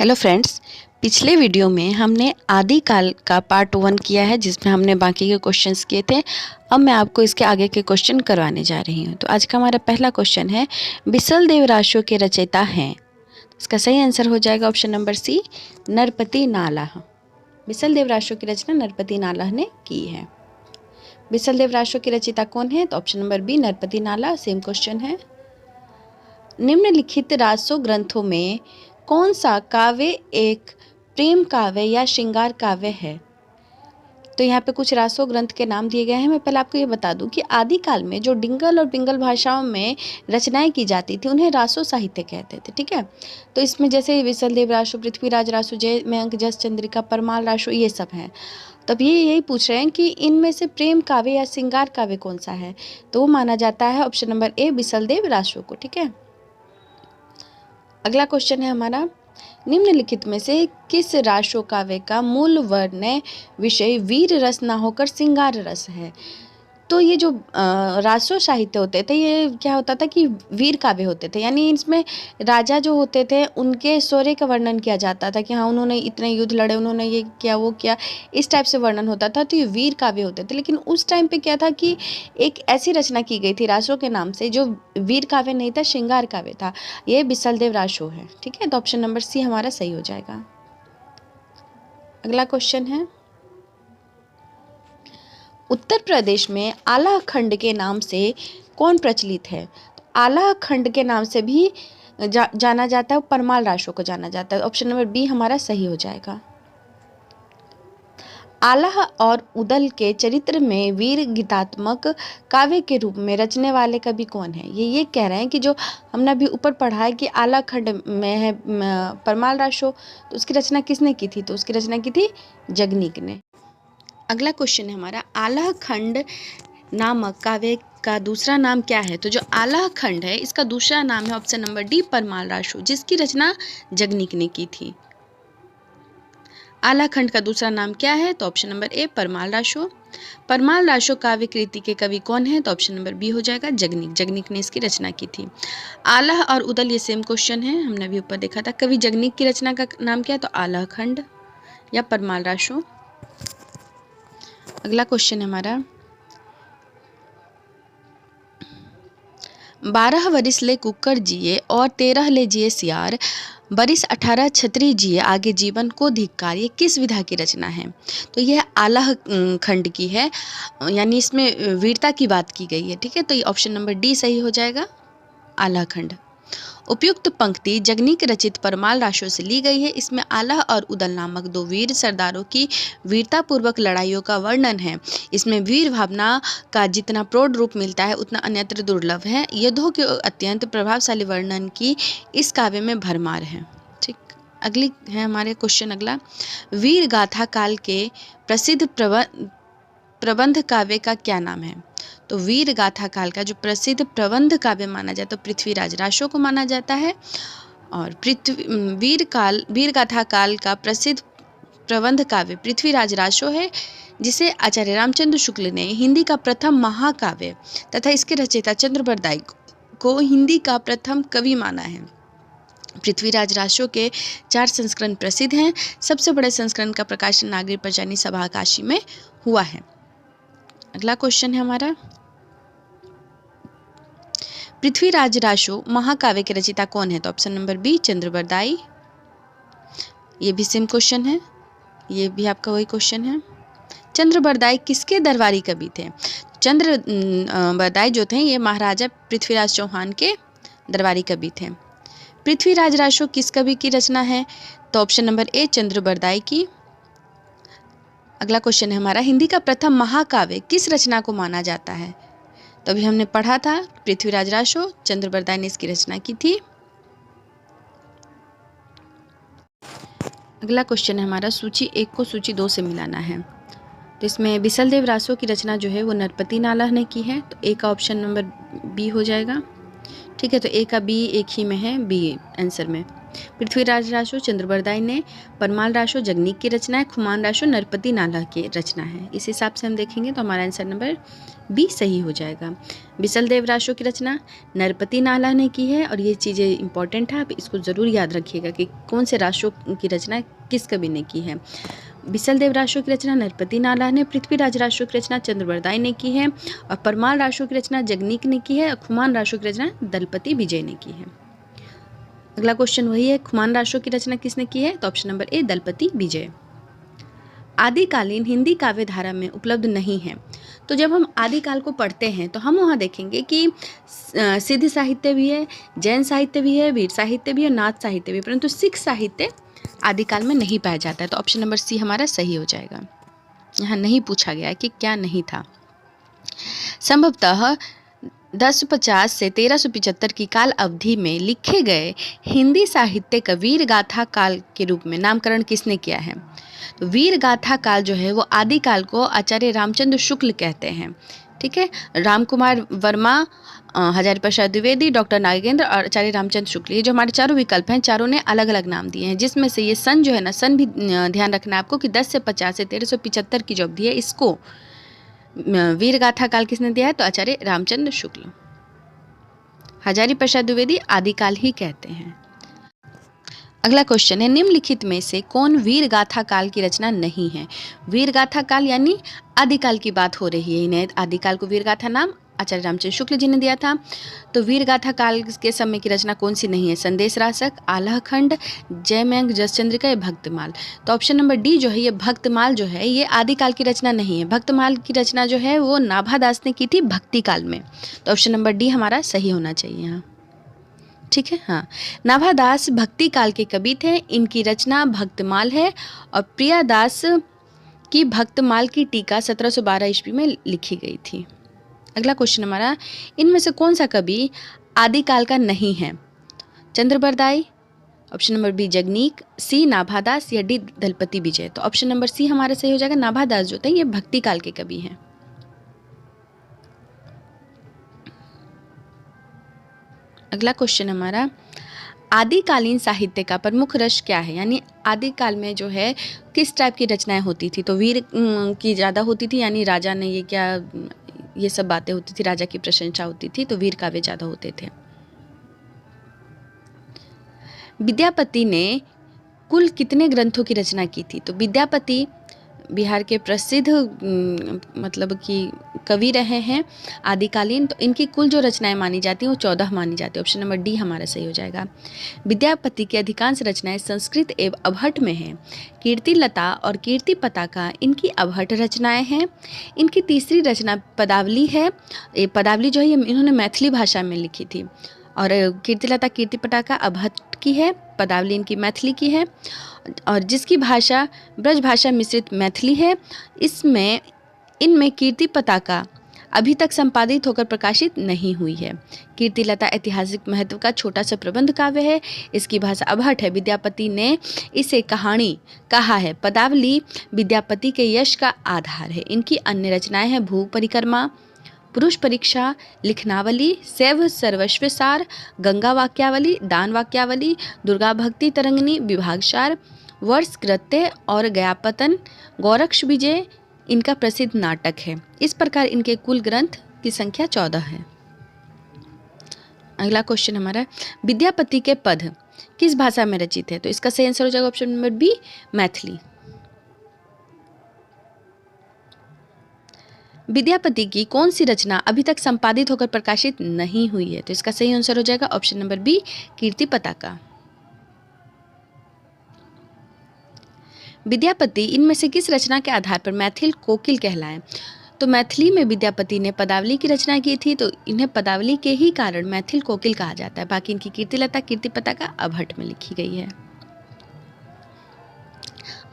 Hello friends, पिछले video में हमने आदिकाल का पार्ट 1 किया है जिसमें हमने बाकी के क्वेश्चंस किए थे। अब मैं आपको इसके आगे के क्वेश्चन करवाने जा रही हूँ। तो आज का हमारा पहला क्वेश्चन है, बिसल राशियों के रचयिता हैं। इसका सही आंसर हो जाएगा ऑप्शन नंबर सी, नरपति नालाह। बिसल राशियों की रचना नरपति नालाह ने की है। बिसल राशियों की रचयिता कौन है? तो ऑप्शन नंबर बी, नरपति नालाह। सेम क्वेश्चन है, निम्नलिखित रासो ग्रंथों में कौन सा काव्य एक प्रेम काव्य या श्रृंगार काव्य है? तो यहाँ पे कुछ रासो ग्रंथ के नाम दिए गए हैं। मैं पहले आपको ये बता दूं कि आदिकाल में जो डिंगल और पिंगल भाषाओं में रचनाएं की जाती थी उन्हें रासो साहित्य कहते थे। ठीक है, तो इसमें जैसे विसलदेव रासो, पृथ्वीराज रासो, जय मयंक जस चंद्रिका, परमाल रासो, ये सब हैं। तब ये यही पूछ रहे हैं कि इनमें से प्रेम काव्य या श्रृंगार काव्य कौन सा है? तो वो माना जाता है option number A, Bisaldev Raso को। ठीक है, अगला क्वेश्चन है हमारा, निम्नलिखित में से किस रासो काव्य का मूल वर्ण विषय वीर रस ना होकर श्रृंगार रस है? तो ये जो रासो साहित्य होते थे, ये क्या होता था कि वीर काव्य होते थे, यानी इसमें राजा जो होते थे उनके शौर्य का वर्णन किया जाता था कि हाँ उन्होंने इतने युद्ध लड़े, उन्होंने ये किया वो किया, इस टाइप से वर्णन होता था। तो ये वीर काव्य होते थे। लेकिन उस टाइम पे क्या था कि एक ऐसी रचना की गई थी रासो के नाम से जो वीर काव्य नहीं था, श्रृंगार काव्य था। ये बिसलदेव रासो है। ठीक है, तो ऑप्शन नंबर सी हमारा सही हो जाएगा। अगला क्वेश्चन है, उत्तर प्रदेश में आला खंड के नाम से कौन प्रचलित है? आला खंड के नाम से भी जाना जाता है, परमाल रासो को जाना जाता है। ऑप्शन नंबर बी हमारा सही हो जाएगा। आलाह और उदल के चरित्र में वीर गीतात्मक काव्य के रूप में रचने वाले कवि कौन है? ये कह रहे हैं कि जो हमने अभी ऊपर पढ़ा है कि आला खंड में है परमाल रासो, तो उसकी रचना किसने की थी? तो उसकी रचना की थी जगनीक ने। अगला क्वेश्चन है हमारा, आला खंड नामक काव्य का दूसरा नाम क्या है? तो जो आला खंड है इसका दूसरा नाम है option number D, Parmal Raso, जिसकी रचना जगनीक ने की थी। आला खंड का दूसरा नाम क्या है? तो option number A, Parmal Raso. Parmal Raso काव्य कृति के कवि कौन है? तो ऑप्शन नंबर बी हो जाएगा, जगनीक। जगनीक ने इसकी रचना की थी। आला और उदल ये सेम क्वेश्चन है, हमने अभी ऊपर देखा था। कवि जगनीक की रचना का नाम क्या है? तो आला खंड या परमाल रासो। अगला क्वेश्चन है हमारा, 12 वरिस ले कुकर जिए और 13 ले जिए सियार, बरिस 18 छतरी जिए आगे जीवन को धिक्कार, ये किस विधा की रचना है? तो यह आला खंड की है, यानी इसमें वीरता की बात की गई है। ठीक है, तो ये ऑप्शन नंबर डी सही हो जाएगा, आला खंड। उपयुक्त पंक्ति जगनीक रचित परमाल रासो से ली गई है। इसमें आला और उदल नामक दो वीर सरदारों की वीरतापूर्वक लड़ाइयों का वर्णन है। इसमें वीर भावना का जितना प्रौढ़ रूप मिलता है उतना अन्यत्र दुर्लभ है। युद्धों के अत्यंत प्रभावशाली वर्णन की इस काव्य में भरमार है। ठीक, अगली है हमारे क्वेश्चन अगला, वीर गाथा काल के प्रसिद्ध प्रबंध काव्य का क्या नाम है? तो वीर गाथा काल का जो प्रसिद्ध प्रबंध काव्य माना जाता है पृथ्वीराज रासो को माना जाता है। और वीर गाथा काल का प्रसिद्ध प्रबंध काव्य पृथ्वीराज रासो है, जिसे आचार्य रामचंद्र शुक्ल ने हिंदी का प्रथम महाकाव्य तथा इसके रचयिता चंद्रबरदाई को हिंदी का प्रथम कवि माना है। पृथ्वीराज रासो के 4 संस्करण प्रसिद्ध हैं। सबसे बड़े संस्करण का प्रकाशन नागरी पंचानी सभा काशी में हुआ है। अगला क्वेश्चन है हमारा, पृथ्वीराज रासो महाकाव्य के रचयिता कौन है? तो ऑप्शन नंबर बी, चंद्रबरदाई। ये भी सेम क्वेश्चन है, ये भी आपका वही क्वेश्चन है। चंद्रबरदाई किसके दरबारी कवि थे? चंद्रबरदाई जो थे ये महाराजा पृथ्वीराज चौहान के दरबारी कवि थे। पृथ्वीराज रासो किस कवि की रचना है? तो ऑप्शन नंबर ए, चंद्रबरदाई की। अगला क्वेश्चन है हमारा, हिंदी का प्रथम महाकाव्य किस रचना को माना जाता है? तो अभी हमने पढ़ा था, पृथ्वीराज रासो, चंद्रबरदाई ने इसकी रचना की थी। अगला क्वेश्चन है हमारा, सूची 1 को सूची 2 से मिलाना है। तो इसमें बिसलदेव रासो की रचना जो है वो नरपति नालाह ने की है, तो ए का ऑप्शन नंबर बी हो जाएगा। ठीक है, तो ए का बी एक ही में है, बी आंसर में। पृथ्वीराज रासो चंद्रबरदाई ने, परमाल रासो जगनीक की रचना है, खुमान रासो नरपति नालाह की रचना है। इस हिसाब से हम देखेंगे तो हमारा आंसर नंबर बी सही हो जाएगा। बिसल देव रासो की रचना नरपति नालाह ने की है और ये चीज़ें इंपॉर्टेंट है, आप इसको ज़रूर याद रखिएगा कि कौन से रासो की रचना किस कवि ने की है। बिसल देव रासो की रचना नरपति नालाह ने, पृथ्वीराज रासो की रचना चंद्रबरदाई ने की है और परमाल रासो की रचना जगनीक ने की है और खुमान रासो की रचना दलपति विजय ने की है। अगला क्वेश्चन वही है, खुमान रासो की रचना किसने की है? तो ऑप्शन नंबर ए दलपति विजय। आदिकालीन हिंदी काव्य धारा में उपलब्ध नहीं है। तो जब हम आदिकाल को पढ़ते हैं तो हम वहाँ देखेंगे कि सिद्ध साहित्य भी है, जैन साहित्य भी है, वीर साहित्य भी है, नाथ साहित्य भी है, परंतु सिख साहित्य आदिकाल में नहीं पाया जाता है। तो ऑप्शन नंबर सी हमारा सही हो जाएगा। यहाँ नहीं पूछा गया कि क्या नहीं था। संभवतः 1050 से 1375 की काल अवधि में लिखे गए हिंदी साहित्य का वीर गाथा काल के रूप में नामकरण किसने किया है? तो वीर गाथा काल जो है वो आदिकाल को आचार्य रामचंद्र शुक्ल कहते हैं। ठीक है, रामकुमार वर्मा, हजारी प्रसाद द्विवेदी, डॉक्टर नागेंद्र और आचार्य रामचंद्र शुक्ल, ये जो हमारे चारों विकल्प हैं, चारों ने अलग अलग नाम दिए हैं, जिसमें से ये सन जो है ना, सन भी ध्यान रखना है आपको कि 10 से 50 से 1375 की जो अवधि है, इसको वीर गाथा काल किसने दिया है? तो आचार्य रामचंद्र शुक्ल। हजारी प्रसाद द्विवेदी आदिकाल ही कहते हैं। अगला क्वेश्चन है, निम्नलिखित में से कौन वीर गाथा काल की रचना नहीं है? वीर गाथा काल यानी आदिकाल की बात हो रही है। इन्हें आदिकाल को वीर गाथा नाम आचार्य रामचंद्र शुक्ल जी ने दिया था। तो वीर गाथा काल के समय की रचना कौन सी नहीं है? संदेश रासक, आल्हा खंड, जयमंग जसचंद्रिका या भक्तमाल। तो ऑप्शन नंबर डी जो है ये भक्तमाल जो है ये आदिकाल की रचना नहीं है। भक्तमाल की रचना जो है वो नाभादास ने की थी भक्ति काल में। तो ऑप्शन नंबर डी हमारा सही होना चाहिए यहाँ। ठीक है, हाँ, नाभादास भक्ति काल के कवि थे। इनकी रचना भक्तमाल है और प्रियादास की भक्तमाल की टीका 1712 ईस्वी में लिखी गई थी। अगला क्वेश्चन हमारा, इनमें से कौन सा कवि आदिकाल का नहीं है? Chandbardai, option number B Jagnik, C Nabhadas या डी दलपति विजय। तो ऑप्शन नंबर सी हमारा सही हो जाएगा। नाभादास जो थे ये भक्ति काल के कवि हैं। अगला क्वेश्चन हमारा, आदिकालीन साहित्य का प्रमुख रस क्या है? यानी आदिकाल में जो है किस टाइप की रचनाएं होती थी? तो वीर की ज़्यादा होती थी, यानी राजा ने ये सब बातें होती थी, राजा की प्रशंसा होती थी, तो वीर काव्य ज़्यादा होते थे। विद्यापति ने कुल कितने ग्रंथों की रचना की थी? तो विद्यापति बिहार के प्रसिद्ध मतलब कि कवि रहे हैं आदिकालीन। तो इनकी कुल जो रचनाएं मानी जाती हैं वो 14 मानी जाती है। ऑप्शन नंबर डी हमारा सही हो जाएगा। विद्यापति की अधिकांश रचनाएं संस्कृत एवं अवहट में हैं। कीर्ति लता और कीर्ति पताका इनकी अवहट रचनाएं हैं। इनकी तीसरी रचना पदावली है। ये पदावली जो है ये इन्होंने मैथिली भाषा में लिखी थी और कीर्तिलता कीर्ति पताका अवहट की है, पदावली इनकी मैथिली की है और जिसकी भाषा ब्रज भाषा मिश्रित मैथिली है। इनमें कीर्ति पताका अभी तक संपादित होकर प्रकाशित नहीं हुई है। कीर्तिलता ऐतिहासिक महत्व का छोटा सा प्रबंध काव्य है। इसकी भाषा अवहट है। विद्यापति ने इसे कहानी कहा है। पदावली विद्यापति के यश का आधार है। इनकी अन्य रचनाएं हैं भू परिक्रमा, पुरुष परीक्षा, लिखनावली, शैव सर्वस्वसार, गंगा वाक्यावली, दान वाक्यावली, दुर्गा भक्ति तरंगिनी, विभागसार, वर्ष कृत्य और गयापतन, गौरक्ष विजय इनका प्रसिद्ध नाटक है। इस प्रकार इनके कुल ग्रंथ की संख्या 14 है। अगला क्वेश्चन हमारा, विद्यापति के पद किस भाषा में रचित है? तो इसका सही आंसर हो जाएगा option number B Maithili. Vidyapati की कौन सी रचना अभी तक संपादित होकर प्रकाशित नहीं हुई है? तो इसका सही आंसर हो जाएगा ऑप्शन नंबर बी कीर्ति पताका। विद्यापति इनमें से किस रचना के आधार पर मैथिल कोकिल कहलाए? तो मैथिली में विद्यापति ने पदावली की रचना की थी, तो इन्हें पदावली के ही कारण मैथिल कोकिल कहा जाता है। बाकी इनकी कीर्तिलता कीर्ति पताका अवहट में लिखी गई है।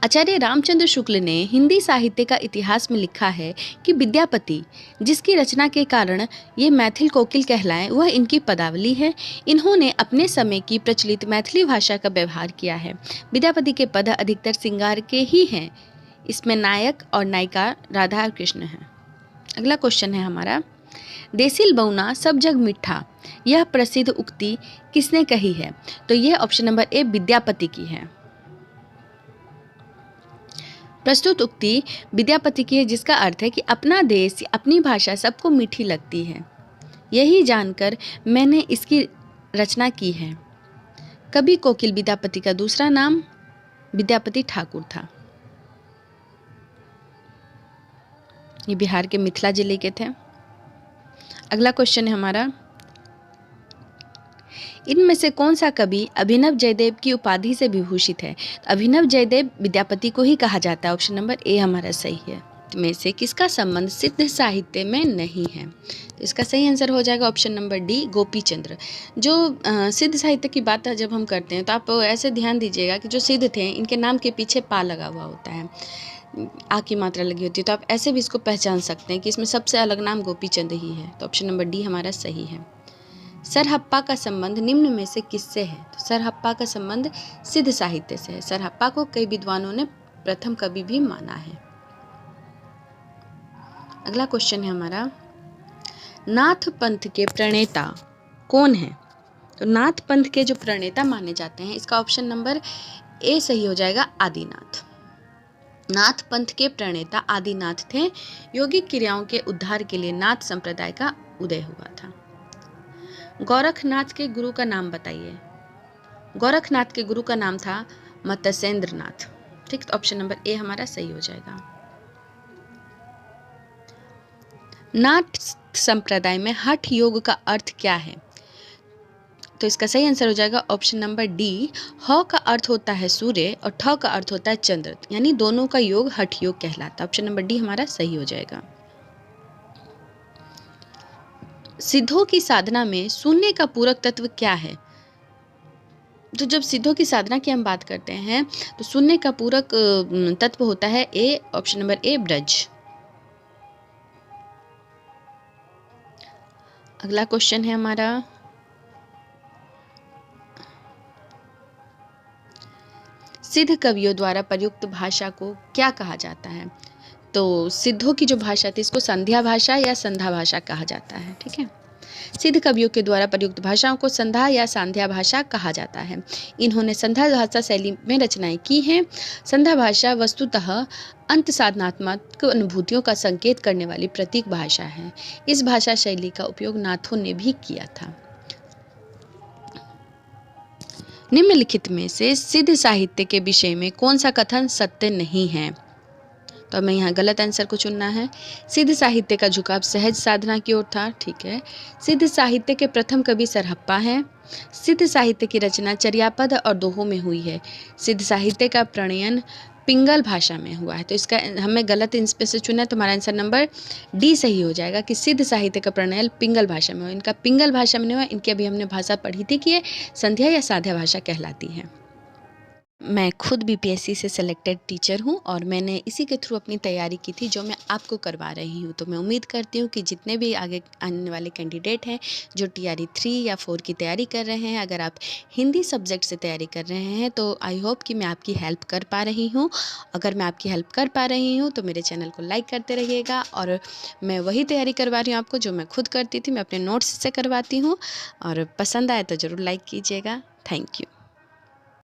आचार्य रामचंद्र शुक्ल ने हिंदी साहित्य का इतिहास में लिखा है कि विद्यापति जिसकी रचना के कारण ये मैथिल कोकिल कहलाएं वह इनकी पदावली है। इन्होंने अपने समय की प्रचलित मैथिली भाषा का व्यवहार किया है। विद्यापति के पद अधिकतर श्रृंगार के ही हैं। इसमें नायक और नायिका राधा और कृष्ण हैं। अगला क्वेश्चन है हमारा, देसिल बौना सब जग मिठा, यह प्रसिद्ध उक्ति किसने कही है? तो यह ऑप्शन नंबर ए विद्यापति की है। प्रस्तुत उक्ति विद्यापति की है, जिसका अर्थ है कि अपना देश, अपनी भाषा सबको मीठी लगती है, यही जानकर मैंने इसकी रचना की है। कवि कोकिल विद्यापति का दूसरा नाम विद्यापति ठाकुर था। ये बिहार के मिथिला जिले के थे। अगला क्वेश्चन है हमारा, इनमें से कौन सा कवि अभिनव जयदेव की उपाधि से विभूषित है? तो अभिनव जयदेव विद्यापति को ही कहा जाता है। ऑप्शन नंबर ए हमारा सही है। में से किसका संबंध सिद्ध साहित्य में नहीं है? तो इसका सही आंसर हो जाएगा ऑप्शन नंबर डी, गोपीचंद्र। जो सिद्ध साहित्य की बात जब हम करते हैं तो आप ऐसे ध्यान दीजिएगा कि जो सिद्ध थे इनके नाम के पीछे पा लगा हुआ होता है, आ की मात्रा लगी होती है, तो आप ऐसे भी इसको पहचान सकते हैं कि इसमें सबसे अलग नाम गोपीचंद ही है। तो ऑप्शन नंबर डी हमारा सही है। सरहप्पा का संबंध निम्न में से किससे है? तो सरहप्पा का संबंध सिद्ध साहित्य से है। सरहप्पा को कई विद्वानों ने प्रथम कवि भी माना है। अगला क्वेश्चन है हमारा, नाथ पंथ के प्रणेता कौन है? तो नाथ पंथ के जो प्रणेता माने जाते हैं, इसका ऑप्शन नंबर ए सही हो जाएगा, आदिनाथ। नाथ पंथ के प्रणेता आदिनाथ थे। योगिक क्रियाओं के उद्धार के लिए नाथ संप्रदाय का उदय हुआ था। गोरखनाथ के गुरु का नाम बताइए। गोरखनाथ के गुरु का नाम था मत्स्येंद्र नाथ। ठीक, तो ऑप्शन नंबर ए हमारा सही हो जाएगा। नाथ संप्रदाय में हठ योग का अर्थ क्या है? तो इसका सही आंसर हो जाएगा ऑप्शन नंबर डी। ह का अर्थ होता है सूर्य और ठ का अर्थ होता है चंद्र, यानी दोनों का योग हठ योग कहलाता है। ऑप्शन नंबर डी हमारा सही हो जाएगा। सिद्धों की साधना में शून्य का पूरक तत्व क्या है? तो जब सिद्धों की साधना की हम बात करते हैं तो शून्य का पूरक तत्व होता है ए, ऑप्शन नंबर ए, ब्रज। अगला क्वेश्चन है हमारा, सिद्ध कवियों द्वारा प्रयुक्त भाषा को क्या कहा जाता है? तो सिद्धों की जो भाषा थी इसको संध्या भाषा या संध्या भाषा कहा जाता है। ठीक है, सिद्ध कवियों के द्वारा प्रयुक्त भाषाओं को संध्या या सांध्या भाषा कहा जाता है। इन्होंने संध्या भाषा शैली में रचनाएं की हैं। संध्या भाषा वस्तुतः अंत साधनात्मक अनुभूतियों का संकेत करने वाली प्रतीक भाषा है। इस भाषा शैली का उपयोग नाथों ने भी किया था। निम्नलिखित में से सिद्ध साहित्य के विषय में कौन सा कथन सत्य नहीं है? तो हमें यहाँ गलत आंसर को चुनना है। सिद्ध साहित्य का झुकाव सहज साधना की ओर था। ठीक है। सिद्ध साहित्य के प्रथम कवि सरहप्पा हैं। सिद्ध साहित्य की रचना चर्यापद और दोहों में हुई है। सिद्ध साहित्य का प्रणयन पिंगल भाषा में हुआ है। तो इसका हमें गलत इसमें से चुना है, तो हमारा आंसर नंबर डी सही हो जाएगा कि सिद्ध साहित्य का प्रणयन पिंगल भाषा में हुआ। इनका पिंगल भाषा में नहीं हुआ, इनकी अभी हमने भाषा पढ़ी थी कि ये संध्या या साध्या भाषा कहलाती है। मैं खुद बीपीएससी से सिलेक्टेड टीचर हूं और मैंने इसी के थ्रू अपनी तैयारी की थी जो मैं आपको करवा रही हूं। तो मैं उम्मीद करती हूं कि जितने भी आगे आने वाले कैंडिडेट हैं जो टीआरई 3 या 4 की तैयारी कर रहे हैं, अगर आप हिंदी सब्जेक्ट से तैयारी कर रहे हैं तो आई होप कि मैं आपकी हेल्प कर पा रही हूँ। अगर मैं आपकी हेल्प कर पा रही हूँ तो मेरे चैनल को लाइक करते रहिएगा। और मैं वही तैयारी करवा रही हूँ आपको जो मैं खुद करती थी, मैं अपने नोट्स से करवाती हूँ। और पसंद आए तो ज़रूर लाइक कीजिएगा। Thank you.